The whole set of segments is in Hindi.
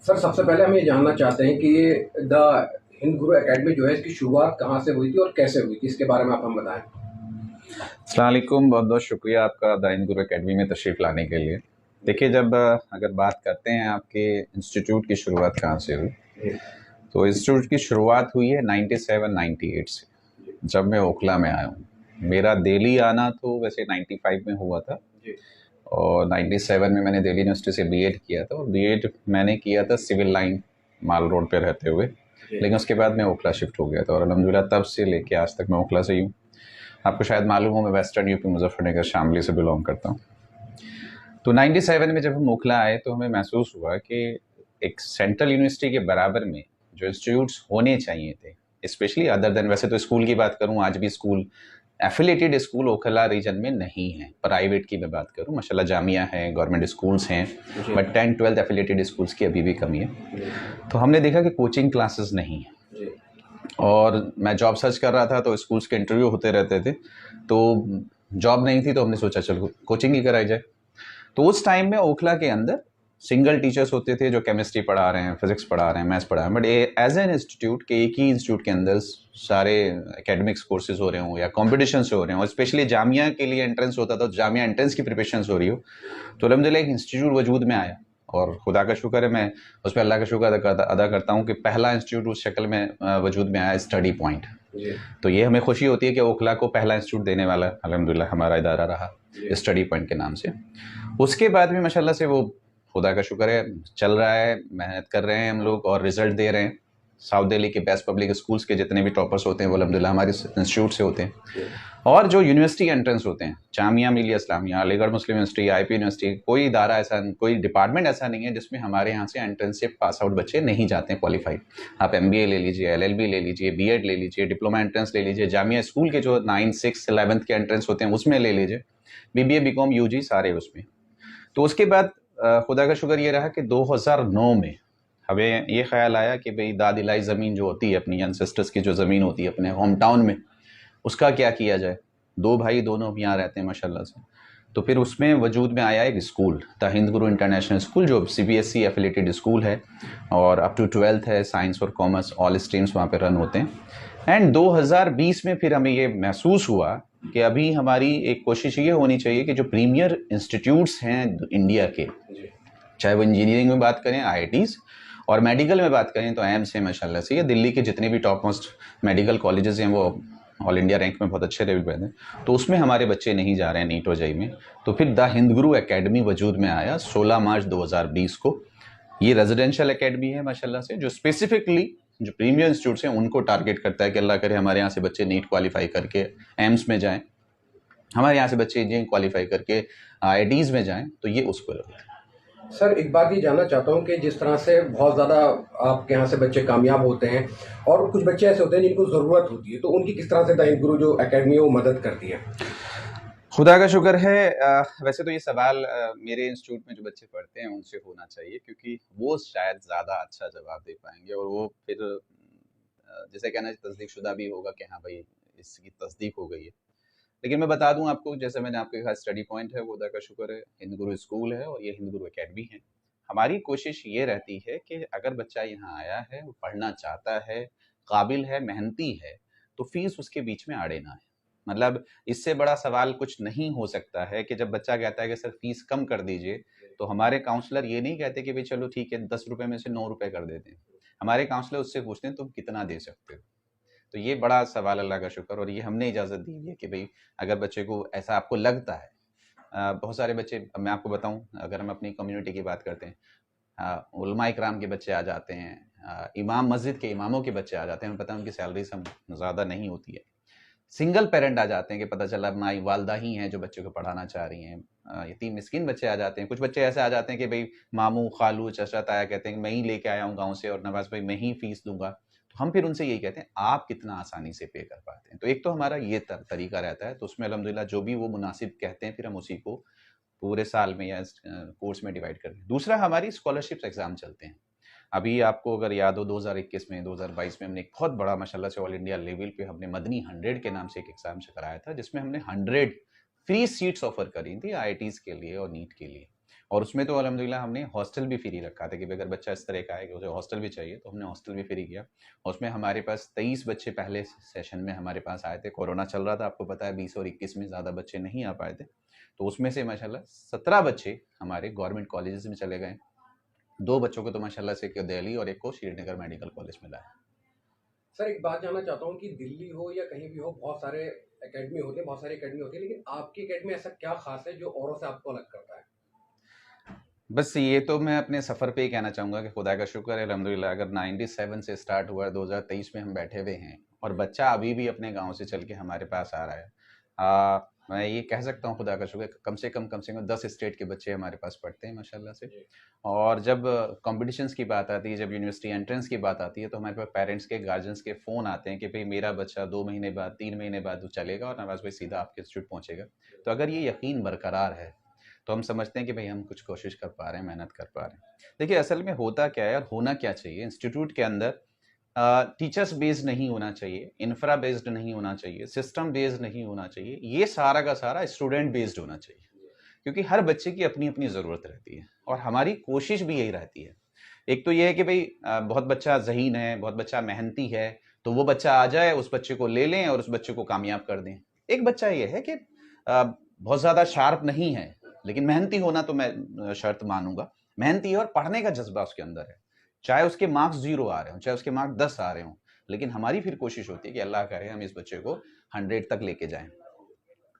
सर, सबसे पहले हम ये जानना चाहते हैं कि ये द हिंद गुरु एकेडमी जो है, इसकी शुरुआत कहाँ से हुई थी और कैसे हुई थी? इसके बारे में आप हमें बताएँ। अस्सलाम वालेकुम, बहुत बहुत शुक्रिया आपका द हिंद गुरु एकेडमी में तशरीफ़ लाने के लिए। देखिए, जब अगर बात करते हैं आपके इंस्टीट्यूट की शुरुआत कहाँ से हुई, जी, तो इंस्टीट्यूट की शुरुआत हुई है 97-98 से, जी, जब मैं ओखला में आया हूँ। मेरा दिल्ली आना तो वैसे 95 में हुआ था, जी, और 97 में मैंने दिल्ली यूनिवर्सिटी से बीएड किया था, और बीएड मैंने किया था सिविल लाइन माल रोड पे रहते हुए। जी, लेकिन उसके बाद मैं ओखला शिफ्ट हो गया था, और अल्हम्दुलिल्लाह तब से लेके आज तक मैं ओखला से ही हूँ। आपको शायद मालूम हो, मैं वेस्टर्न यूपी मुजफ्फरनगर शामली से बिलोंग करता हूँ। तो 97 में जब हम ओखला आए तो हमें महसूस हुआ कि एक सेंट्रल यूनिवर्सिटी के बराबर में जो इंस्टीट्यूट्स होने चाहिए थे, स्पेशली अदर देन, वैसे तो स्कूल की बात करूँ, आज भी school affiliated school Okhla region में नहीं है। प्राइवेट की मैं बात करूँ, माशाल्लाह जामिया है, गवर्नमेंट स्कूल्स हैं, जी, बट 10-12 एफिलेटेड स्कूल्स की अभी भी कमी है। जी, तो हमने देखा कि कोचिंग क्लासेस नहीं है, जी, और मैं जॉब सर्च कर रहा था तो स्कूल्स के इंटरव्यू होते रहते थे, तो जॉब नहीं थी, तो हमने सोचा चलो कोचिंग ही कराई जाए। तो उस टाइम में ओखला के अंदर सिंगल टीचर्स होते थे जो केमिस्ट्री पढ़ा रहे हैं, फिजिक्स पढ़ा रहे हैं, मैथ्स पढ़ा रहे हैं, बट एज एन इंस्टीट्यूट के एक ही इंस्टीट्यूट के अंदर सारे एकेडमिक्स कोर्सेज हो रहे हों या कॉम्पिटिशन हो रहे हों, स्पेशली जामिया के लिए एंट्रेंस होता था, तो जामिया एंट्रेंस की प्रिपरेशन हो रही हो, तो अलहमदिल्ला एक इंस्टीट्यूट वजूद में आया। और खुदा का शुक्र है, मैं उस पर अल्लाह का शुक्र अदा करता हूँ कि पहला इंस्टीट्यूट उस शक्ल में वजूद में आया, स्टडी पॉइंट। जी, तो ये हमें खुशी होती है कि ओखला को पहला इंस्टीट्यूट देने वाला अल्हम्दुलिल्लाह हमारा इदारा रहा जी, स्टडी पॉइंट के नाम से। उसके बाद भी माशाल्लाह से वो, खुदा का शुक्र है, चल रहा है, मेहनत कर रहे हैं हम लोग और रिजल्ट दे रहे हैं। साउथ दिल्ली के बेस्ट पब्लिक स्कूल्स के जितने भी टॉपर्स होते हैं वो अल्हम्दुलिल्लाह हमारे इंस्टीट्यूट से होते हैं। जी, और जो यूनिवर्सिटी एंट्रेंस होते हैं, जामिया मिलिया इस्लामिया, अलीगढ़ मुस्लिम यूनिवर्सिटी, आईपी यूनिवर्सिटी, कोई इदारा ऐसा, कोई डिपार्टमेंट ऐसा नहीं है जिसमें हमारे यहाँ से एंट्रेंस से पास आउट बच्चे नहीं जाते हैं क्वालिफाइड। आप एमबीए ले लीजिए, एलएलबी ले लीजिए, बीएड ले लीजिए, डिप्लोमा एंट्रेंस ले लीजिए, जामिया स्कूल के जो 9, 6, 11th के एंट्रेंस होते हैं उसमें ले लीजिए, बीबीए, बीकॉम, यूजी सारे उसमें। तो उसके बाद खुदा का शुक्र ये रहा कि 2009 में हमें ये ख्याल आया कि भाई दादिलाई ज़मीन जो होती है, अपनी एंसेस्टर्स की जो ज़मीन होती है अपने होम टाउन में, उसका क्या किया जाए। दो भाई दोनों यहाँ रहते हैं माशाल्लाह से। तो फिर उसमें वजूद में आया एक school, the Hind Guru international school, जो सीबीएसई एफिलेटेड स्कूल है, और अप टू 12th है, साइंस और कॉमर्स ऑल स्ट्रीम्स वहाँ पे रन होते हैं। एंड 2020 में फिर हमें ये महसूस हुआ कि अभी हमारी एक कोशिश ये होनी चाहिए कि जो प्रीमियर इंस्टीट्यूट्स हैं इंडिया के, जी, चाहे वो इंजीनियरिंग में बात करें आईआईटीज़, और मेडिकल में बात करें तो एम्स है माशाल्लाह से, ये दिल्ली के जितने भी टॉप मोस्ट मेडिकल कॉलेजेस हैं वो ऑल इंडिया रैंक में बहुत अच्छे लेवल पे हैं, तो उसमें हमारे बच्चे नहीं जा रहे हैं नीट और जेईई में। तो फिर द हिंद गुरु एकेडमी वजूद में आया 16 मार्च 2020 को। ये रेजिडेंशियल एकेडमी है माशाल्लाह से, जो स्पेसिफिकली जो प्रीमियर इंस्टीट्यूट्स हैं उनको टारगेट करता है कि अल्लाह करे हमारे यहाँ से बच्चे नीट क्वालिफाई करके एम्स में जाएँ, हमारे यहाँ से बच्चे इंजीनियरिंग क्वालिफाई करके आईआईटीज़ में जाएँ, तो ये उसको लगता है। सर, एक बात ये जानना चाहता हूँ कि जिस तरह से बहुत ज़्यादा आपके यहाँ से बच्चे कामयाब होते हैं और कुछ बच्चे ऐसे होते हैं जिनको ज़रूरत होती है, तो उनकी किस तरह से द हिंद गुरु जो एकेडमी है वो मदद करती है? खुदा का शुक्र है, वैसे तो ये सवाल मेरे इंस्टीट्यूट में जो बच्चे पढ़ते हैं उनसे होना चाहिए, क्योंकि वो शायद ज़्यादा अच्छा जवाब दे पाएंगे, और वो फिर जैसे कहना तस्दीकशुदा भी होगा कि हाँ भाई इसकी तस्दीक हो गई है। लेकिन मैं बता दूं आपको, जैसे मैंने आपके कहा, स्टडी पॉइंट है, खुदा का शुक्र है, हिंद गुरु स्कूल है और ये हिंद गुरु एकेडमी है। हमारी कोशिश ये रहती है कि अगर बच्चा यहाँ आया है, वो पढ़ना चाहता है, काबिल है, मेहनती है, तो फीस उसके बीच में आड़े ना है। मतलब इससे बड़ा सवाल कुछ नहीं हो सकता है कि जब बच्चा कहता है कि सर फीस कम कर दीजिए, तो हमारे काउंसलर ये नहीं कहते कि भाई चलो ठीक है 10 रुपए में से 9 रुपए कर देते हैं। हमारे काउंसलर उससे पूछते हैं तुम कितना दे सकते हो। तो ये बड़ा सवाल, अल्लाह का शुक्र, और ये हमने इजाज़त दी है कि भाई अगर बच्चे को ऐसा आपको लगता है, बहुत सारे बच्चे, मैं आपको बताऊं, अगर हम अपनी कम्युनिटी की बात करते हैं, उलमा इकराम के बच्चे आ जाते हैं, इमाम मस्जिद के इमामों के बच्चे आ जाते हैं, हमें पता है उनकी सैलरी सब ज़्यादा नहीं होती है। सिंगल पेरेंट आ जाते हैं कि पता चला माई वालदा ही हैं जो बच्चों को पढ़ाना चाह रही हैं, यतीम मिस्किन बच्चे आ जाते हैं। कुछ बच्चे ऐसे आ जाते हैं कि भाई मामू खालू चचा ताया कहते हैं कि मैं ही लेके आया हूँ गाँव से और नवाज भाई मैं ही फीस दूंगा। तो हम फिर उनसे यही कहते हैं आप कितना आसानी से पे कर पाते हैं। तो एक तो हमारा ये तरीका रहता है, तो उसमें अल्हम्दुलिल्लाह जो भी वो मुनासिब कहते हैं फिर हम उसी को पूरे साल में या कोर्स में डिवाइड करते हैं। दूसरा, हमारी स्कॉलरशिप एग्जाम चलते हैं। अभी आपको अगर याद हो 2021 में, 2022 में हमने एक बहुत बड़ा माशाल्लाह से ऑल इंडिया लेवल पे हमने मदनी 100 के नाम से एक एग्जाम कराया था, जिसमें हमने 100 फ्री सीट्स ऑफर करी थी आईआईटीज के लिए और नीट के लिए। और उसमें तो अल्हम्दुलिल्लाह हमने हॉस्टल भी फ्री रखा था कि भाई अगर बच्चा इस तरह का है कि उसे हॉस्टल भी चाहिए तो हमने हॉस्टल भी फ्री किया। और उसमें हमारे पास 23 बच्चे पहले सेशन में हमारे पास आए थे। कोरोना चल रहा था, आपको पता है 20 और 21 में ज़्यादा बच्चे नहीं आ पाए थे। तो उसमें से माशाल्लाह 17 बच्चे हमारे गवर्नमेंट कॉलेजेस में चले गए। 2 बच्चों को तो माशाल्लाह से एक दिल्ली और एक को श्रीनगर मेडिकल कॉलेज मिला है। सर एक बात जानना चाहता हूँ कि दिल्ली हो या कहीं भी हो, बहुत सारे एकेडमी होते हैं, बहुत सारी एकेडमी होती है, लेकिन आपकी एकेडमी ऐसा क्या खास है जो औरों से आपको अलग करता है? बस ये तो मैं अपने सफ़र पे ही कहना चाहूँगा कि खुदा का शुक्र है अल्हम्दुलिल्लाह, अगर 97 से स्टार्ट हुआ, 2023 में हम बैठे हुए हैं और बच्चा अभी भी अपने गाँव से चल के हमारे पास आ रहा है। मैं ये कह सकता हूँ खुदा का शुक्र, कम से कम 10 स्टेट के बच्चे हमारे पास पढ़ते हैं माशाल्लाह से। जी। और जब कॉम्पिटिशंस की बात आती है, जब यूनिवर्सिटी एंट्रेंस की बात आती है, तो हमारे पास पेरेंट्स के, गार्जियंस के फ़ोन आते हैं कि भई मेरा बच्चा 2 महीने बाद, 3 महीने बाद वो चलेगा और नवाज़ भाई सीधा आपके इंस्टीट्यूट पहुँचेगा। तो अगर ये यकीन बरकरार है, तो हम समझते हैं कि भई हम कुछ कोशिश कर पा रहे हैं, मेहनत कर पा रहे हैं। देखिए असल में होता क्या है और होना क्या चाहिए, इंस्टीट्यूट के अंदर टीचर्स बेस्ड नहीं होना चाहिए, इंफ्रा बेस्ड नहीं होना चाहिए, सिस्टम बेस्ड नहीं होना चाहिए, ये सारा का सारा स्टूडेंट बेस्ड होना चाहिए। क्योंकि हर बच्चे की अपनी-अपनी ज़रूरत रहती है और हमारी कोशिश भी यही रहती है। एक तो ये है कि भई बहुत बच्चा ज़हीन है, बहुत बच्चा मेहनती है, तो वो बच्चा आ जाए, उस बच्चे को ले लें और उस बच्चे को कामयाब कर दें। एक बच्चा ये है कि बहुत ज़्यादा शार्प नहीं है, लेकिन मेहनती होना तो मैं शर्त मानूँगा। मेहनती है और पढ़ने का जज़्बा उसके अंदर है। चाहे उसके मार्क्स 0 आ रहे हों, चाहे उसके मार्क्स 10 आ रहे हों, लेकिन हमारी फिर कोशिश होती है कि अल्लाह करे हम इस बच्चे को 100 तक लेके जाएँ।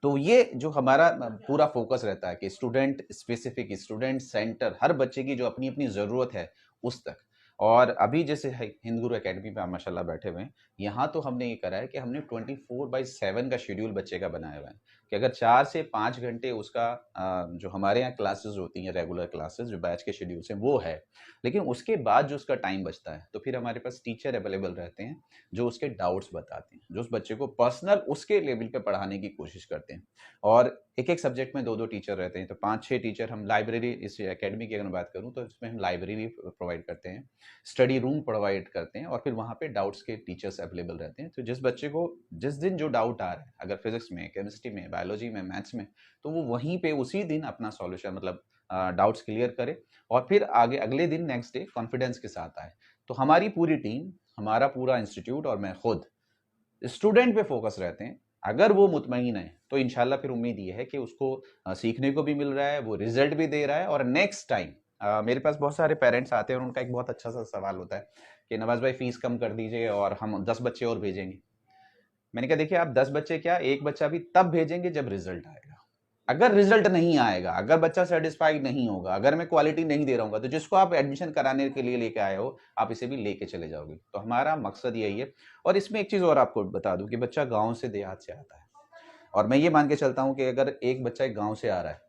तो ये जो हमारा पूरा फोकस रहता है कि स्टूडेंट स्पेसिफिक, स्टूडेंट सेंटर, हर बच्चे की जो अपनी-अपनी ज़रूरत है, उस तक। और अभी जैसे है हिंद गुरु अकेडमी पे आप माशाल्लाह बैठे हुए हैं, यहाँ तो हमने ये करा है कि हमने 24/7 का शेड्यूल बच्चे का बनाया हुआ है, कि अगर 4 से 5 घंटे उसका जो हमारे यहाँ क्लासेस होती हैं, रेगुलर क्लासेस जो बैच के शेड्यूल से वो है। लेकिन उसके बाद जो उसका टाइम बचता है, तो फिर हमारे पास टीचर अवेलेबल रहते हैं, जो उसके डाउट्स बताते हैं, जो उस बच्चे को पर्सनल उसके लेवल पे पढ़ाने की कोशिश करते हैं। और एक-एक सब्जेक्ट में 2-2 टीचर रहते हैं, तो 5-6 टीचर हम लाइब्रेरी, इस एकेडमी की अगर मैं बात करूँ तो इसमें हम लाइब्रेरी प्रोवाइड करते हैं, स्टडी रूम प्रोवाइड करते हैं और फिर वहाँ पे डाउट्स के टीचर्स अवेलेबल रहते हैं। तो जिस बच्चे को जिस दिन जो डाउट आ रहा है, अगर फिज़िक्स में, केमिस्ट्री में, बायोलॉजी में, मैथ्स में, तो वो वहीं पे उसी दिन अपना सॉल्यूशन मतलब डाउट्स क्लियर करे और फिर आगे अगले दिन नेक्स्ट डे कॉन्फिडेंस के साथ आए। तो हमारी पूरी टीम, हमारा पूरा इंस्टीट्यूट और मैं खुद स्टूडेंट पे फोकस रहते हैं। अगर वो मुतमईन है, तो इंशाल्लाह फिर उम्मीद ये है कि उसको सीखने को भी मिल रहा है, वो रिज़ल्ट भी दे रहा है और नेक्स्ट टाइम मेरे पास बहुत सारे पेरेंट्स आते हैं और उनका एक बहुत अच्छा-सा सवाल होता है कि नवाज़ भाई फ़ीस कम कर दीजिए और हम 10 बच्चे और भेजेंगे। मैंने कहा देखिए आप 10 बच्चे क्या, 1 बच्चा भी तब भेजेंगे जब रिज़ल्ट आएगा। अगर रिज़ल्ट नहीं आएगा, अगर बच्चा सैटिस्फाइड नहीं होगा, अगर मैं क्वालिटी नहीं दे रहा हूँगा, तो जिसको आप एडमिशन कराने के लिए लेके आए हो, आप इसे भी लेके चले जाओगे। तो हमारा मकसद यही है। और इसमें एक चीज़ और आपको बता दूँ कि बच्चा गाँव से, देहात से आता है और मैं ये मान के चलता हूँ कि अगर एक बच्चा एक गाँव से आ रहा है,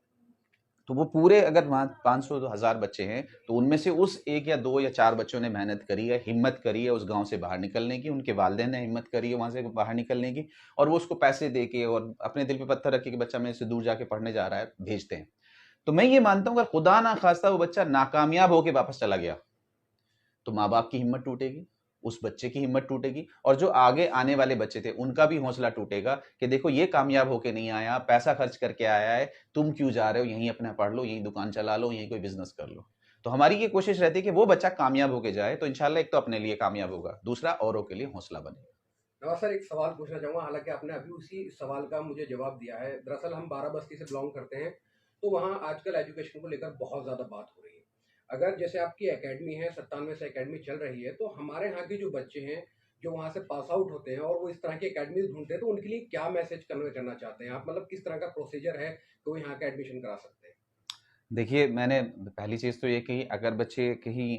तो वो पूरे अगर वहाँ 500 तो 1000 बच्चे हैं, तो उनमें से उस 1 या 2 या 4 बच्चों ने मेहनत करी है, हिम्मत करी है उस गाँव से बाहर निकलने की, उनके वालिदैन ने हिम्मत करी है वहाँ से बाहर निकलने की और वो उसको पैसे दे के और अपने दिल पे पत्थर रख के कि बच्चा मेरे से दूर जाके पढ़ने जा रहा है, भेजते हैं। तो मैं ये मानता हूँ अगर खुदा ना खास्ता वो बच्चा नाकामयाब होके वापस चला गया, तो माँ-बाप की हिम्मत टूटेगी, उस बच्चे की हिम्मत टूटेगी और जो आगे आने वाले बच्चे थे, उनका भी हौसला टूटेगा कि देखो ये कामयाब होके नहीं आया, पैसा खर्च करके आया है, तुम क्यों जा रहे हो? यहीं अपना पढ़ लो, यहीं दुकान चला लो, यहीं कोई बिज़नेस कर लो। तो हमारी ये कोशिश रहती है कि वो बच्चा कामयाब होके जाए, तो इंशाल्लाह एक तो अपने लिए कामयाब होगा, दूसरा औरों के लिए हौसला बनेगा। नवाज सर एक सवाल पूछना चाहूँगा, हालाँकि आपने अभी उसी सवाल का मुझे जवाब दिया है। दरअसल हम बाराबस्ती से बिलॉन्ग करते हैं, तो वहाँ आजकल एजुकेशन को लेकर बहुत ज़्यादा बात हो रही है। अगर जैसे आपकी एकेडमी है, 97 से एकेडमी चल रही है, तो हमारे यहाँ के जो बच्चे हैं, जो वहाँ से पास आउट होते हैं और वो इस तरह की एकेडमीज़ ढूँढते हैं, तो उनके लिए क्या मैसेज कन्वे करना चाहते हैं आप? मतलब किस तरह का प्रोसीजर है कि वो यहाँ का एडमिशन करा सकते हैं? देखिए, मैंने पहली चीज़ तो ये कही, अगर बच्चे कहीं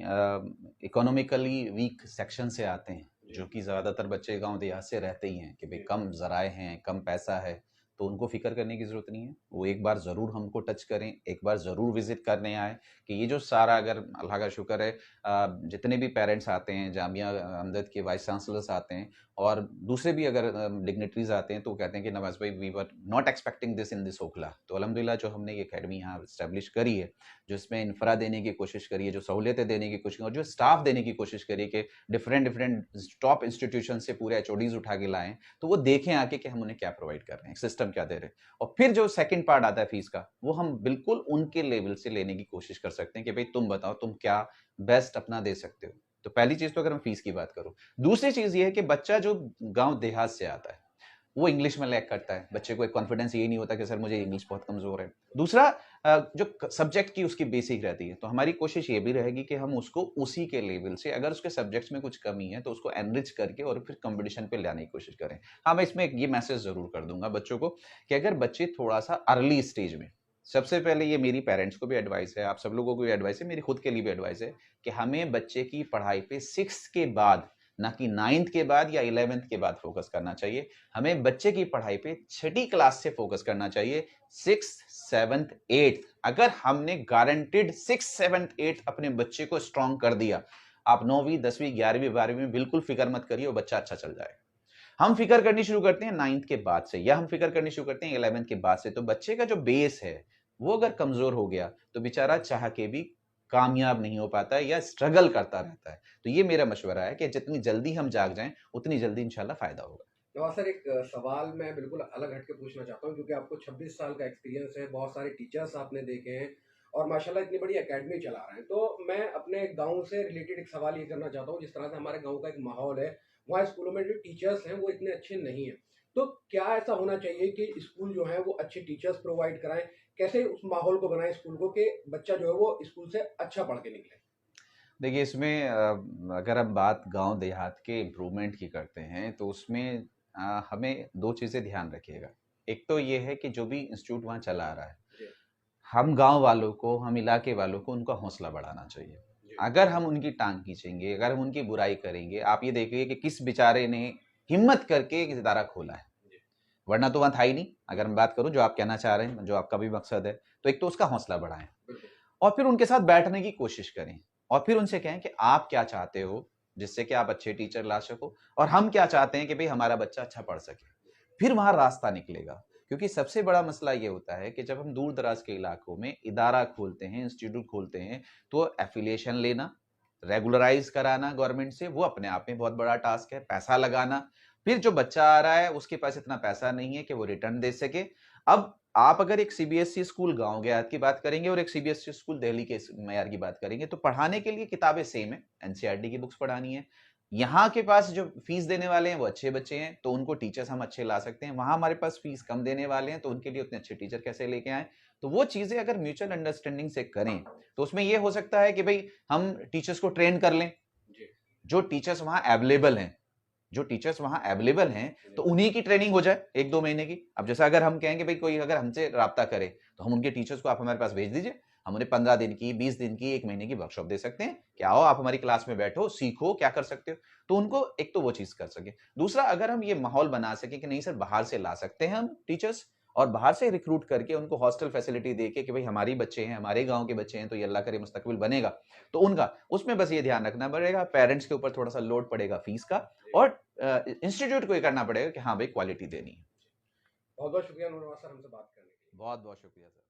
इकोनॉमिकली वीक सेक्शन से आते हैं, जी। जो कि ज़्यादातर बच्चे गाँव देहात से रहते ही हैं कि भई जी। कम ज़राए हैं, कम पैसा है, तो उनको फ़िक्र करने की ज़रूरत नहीं है। वो एक बार ज़रूर हमको टच करें, एक बार ज़रूर विज़िट करने आएँ कि ये जो सारा, अगर अल्लाह का शुक्र है जितने भी पेरेंट्स आते हैं, जामिया अमदद के वाइस चांसलर्स आते हैं और दूसरे भी अगर डिग्निटरीज़ आते हैं, तो वो कहते हैं कि नवाज़ भाई we were not expecting this in this Okhla. तो अल्हम्दुलिल्लाह जो हमने ये अकेडमी यहाँ एस्टेब्लिश करी है, जो इसमें इंफ्रा देने की कोशिश करी है, जो सहूलियतें देने की कोशिश की और जो स्टाफ देने की कोशिश करी है कि डिफरेंट डिफरेंट टॉप इंस्टीट्यूशन से पूरे एचओडीज़ उठा के लाएँ, तो वो देखें आके कि हम उन्हें क्या प्रोवाइड कर रहे हैं। एक सिस्टम हम क्या दे रहे हैं, और फिर जो सेकंड पार्ट आता है फीस का, वो हम बिल्कुल उनके लेवल से लेने की कोशिश कर सकते हैं कि भाई तुम बताओ तुम क्या बेस्ट अपना दे सकते हो। तो पहली चीज तो अगर मैं फीस की बात करूं, दूसरी चीज ये है कि बच्चा जो गांव देहात से आता है वो इंग्लिश में लैग करता है, बच्चे को एक कॉन्फिडेंस ये नहीं होता कि सर मुझे इंग्लिश बहुत कमजोर है। दूसरा जो सब्जेक्ट की उसकी बेसिक रहती है, तो हमारी कोशिश ये भी रहेगी कि हम उसको उसी के लेवल से, अगर उसके सब्जेक्ट्स में कुछ कमी है तो उसको एनरिच करके और फिर कंपटीशन पे लाने की कोशिश करें। हाँ, मैं इसमें एक ये मैसेज जरूर कर दूंगा बच्चों को कि अगर बच्चे थोड़ा सा अर्ली स्टेज में, सबसे पहले ये मेरी पेरेंट्स को भी एडवाइस है, आप सब लोगों को भी एडवाइस है, मेरी खुद के लिए भी एडवाइस है कि हमें बच्चे की पढ़ाई पे 6 के बाद, ना कि 9th के बाद या 11th के बाद फोकस करना चाहिए। हमें बच्चे की पढ़ाई पे 6ठी क्लास से फोकस करना चाहिए। 6th 7th 8th, अगर हमने गारंटेड 6th 7th 8th अपने बच्चे को स्ट्रॉन्ग कर दिया, आप 9वीं 10वीं 11वीं 12वीं में बिल्कुल फिक्र मत करिए, वो बच्चा अच्छा चल जाएगा। हम फिक्र करनी शुरू करते हैं 9th के बाद से, या हम फिक्र करनी शुरू करते हैं 11th के बाद से, तो बच्चे का जो बेस है वो अगर कमजोर हो गया तो बेचारा चाह के भी कामयाब नहीं हो पाता है या स्ट्रगल करता रहता है। तो ये मेरा मशवरा है कि जितनी जल्दी हम जाग जाएं उतनी जल्दी इंशाल्लाह फायदा होगा। नवाज सर, एक सवाल मैं बिल्कुल अलग हट के पूछना चाहता हूँ, क्योंकि आपको 26 साल का एक्सपीरियंस है, बहुत सारे टीचर्स आपने देखे हैं और माशाल्लाह इतनी बड़ी एकेडमी चला रहे हैं। तो मैं अपने गांव से रिलेटेड एक सवाल ये करना चाहता हूँ, जिस तरह से हमारे गांव का एक माहौल है, वहाँ स्कूलों में जो टीचर्स हैं वो इतने अच्छे नहीं हैं। तो क्या ऐसा होना चाहिए कि स्कूल जो है वो अच्छे टीचर्स प्रोवाइड कराएं? कैसे उस माहौल को बनाएं स्कूल को कि बच्चा जो है वो स्कूल से अच्छा पढ़ के निकले? देखिए इसमें अगर हम बात गांव देहात के इम्प्रूवमेंट की करते हैं तो उसमें हमें दो चीज़ें ध्यान रखिएगा। एक तो ये है कि जो भी इंस्टीट्यूट वहाँ चला आ रहा है, जी। हम गांव वालों को, हम इलाके वालों को उनका हौसला बढ़ाना चाहिए। जी। अगर हम उनकी टांग खींचेंगे, अगर हम उनकी बुराई करेंगे, आप ये देखिए कि किस बेचारे ने हिम्मत करके एक इदारा खोला है, जी। वरना तो वहाँ था ही नहीं। अगर मैं बात करूँ जो आप कहना चाह रहे हैं, जो आपका भी मकसद है, तो एक तो उसका हौसला बढ़ाएं बिल्कुल। और फिर उनके साथ बैठने की कोशिश करें और फिर उनसे कहें कि आप क्या चाहते हो जिससे कि आप अच्छे टीचर ला सको, और हम क्या चाहते हैं कि भाई हमारा बच्चा अच्छा पढ़ सके। फिर वहां रास्ता निकलेगा। क्योंकि सबसे बड़ा मसला ये होता है कि जब हम दूर दराज के इलाकों में इदारा खोलते हैं, इंस्टीट्यूट खोलते हैं, तो एफिलिएशन लेना, रेगुलराइज कराना गवर्नमेंट से, वो अपने आप में बहुत बड़ा टास्क है। पैसा लगाना, फिर जो बच्चा आ रहा है उसके पास इतना पैसा नहीं है कि वो रिटर्न दे सके। अब आप अगर एक सीबीएसई स्कूल गांव देहात की बात करेंगे और एक सीबीएसई स्कूल दिल्ली के मयार की बात करेंगे, तो पढ़ाने के लिए किताबें सेम है, एनसीईआरटी की बुक्स पढ़ानी है। यहाँ के पास जो फीस देने वाले हैं वो अच्छे बच्चे हैं, तो उनको टीचर्स हम अच्छे ला सकते हैं। वहां हमारे पास फीस कम देने वाले हैं, तो उनके लिए उतने अच्छे टीचर कैसे लेके आए। तो वो चीजें अगर म्यूचुअल अंडरस्टैंडिंग से करें तो उसमें ये हो सकता है कि भाई हम टीचर्स को ट्रेन कर लें। जी। जो टीचर्स वहां अवेलेबल हैं, जो टीचर्स वहां अवेलेबल हैं, तो उन्हीं की ट्रेनिंग हो जाए 1-2 महीने की। अब जैसा अगर हम कहेंगे भाई कोई अगर हमसे राब्ता करे तो हम उनके टीचर्स को आप हमारे पास भेज दीजिए, हम उन्हें 15 दिन की, 20 दिन की, 1 महीने की वर्कशॉप दे सकते हैं कि आओ आप हमारी क्लास में बैठो, सीखो क्या कर सकते हो। तो उनको एक तो वो चीज कर सके। दूसरा, अगर हम ये माहौल बना सके कि नहीं सर बाहर से ला सकते हैं हम टीचर्स, और बाहर से रिक्रूट करके उनको हॉस्टल फैसिलिटी देके कि भाई हमारे बच्चे हैं, हमारे गांव के बच्चे हैं, तो ये अल्लाह करे मुस्तकबिल बनेगा, तो उनका उसमें बस ये ध्यान रखना पड़ेगा, पेरेंट्स के ऊपर थोड़ा सा लोड पड़ेगा फीस का, और इंस्टीट्यूट को ये करना पड़ेगा कि हाँ भाई क्वालिटी देनी है। बहुत बहुत शुक्रिया नवाज सर हमसे बात करने के लिए। बहुत बहुत शुक्रिया सर।